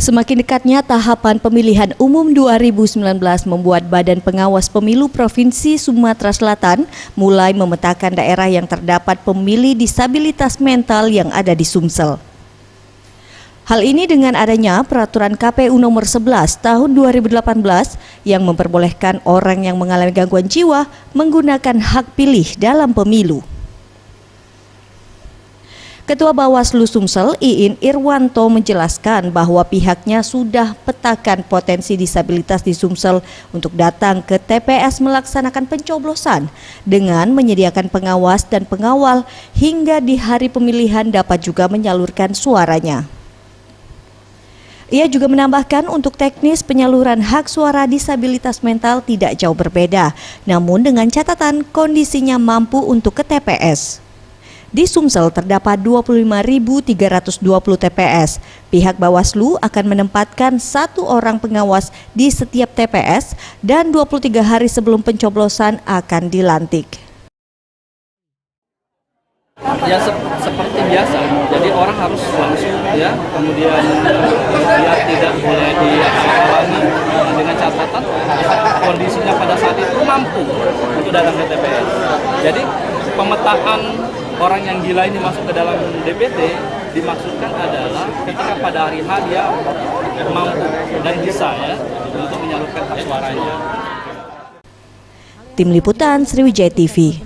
Semakin dekatnya tahapan pemilihan umum 2019 membuat Badan Pengawas Pemilu Provinsi Sumatera Selatan mulai memetakan daerah yang terdapat pemilih disabilitas mental yang ada di Sumsel. Hal ini dengan adanya Peraturan KPU Nomor 11 Tahun 2018 yang memperbolehkan orang yang mengalami gangguan jiwa menggunakan hak pilih dalam pemilu. Ketua Bawaslu Sumsel, Iin Irwanto menjelaskan bahwa pihaknya sudah petakan potensi disabilitas di Sumsel untuk datang ke TPS melaksanakan pencoblosan dengan menyediakan pengawas dan pengawal hingga di hari pemilihan dapat juga menyalurkan suaranya. Ia juga menambahkan untuk teknis penyaluran hak suara disabilitas mental tidak jauh berbeda, namun dengan catatan kondisinya mampu untuk ke TPS. Di Sumsel terdapat 25.320 TPS. Pihak Bawaslu akan menempatkan 1 orang pengawas di setiap TPS dan 23 hari sebelum pencoblosan akan dilantik. Ya seperti biasa, jadi orang harus langsung ya, kemudian dia tidak boleh dihalangi dengan catatan kondisinya pada saat itu mampu untuk datang ke TPS. Jadi pemetaan orang yang gila ini masuk ke dalam DPT dimaksudkan adalah ketika pada hari H dia mampu dan bisa ya untuk menyalurkan hak suaranya. Tim Liputan Sriwijaya TV.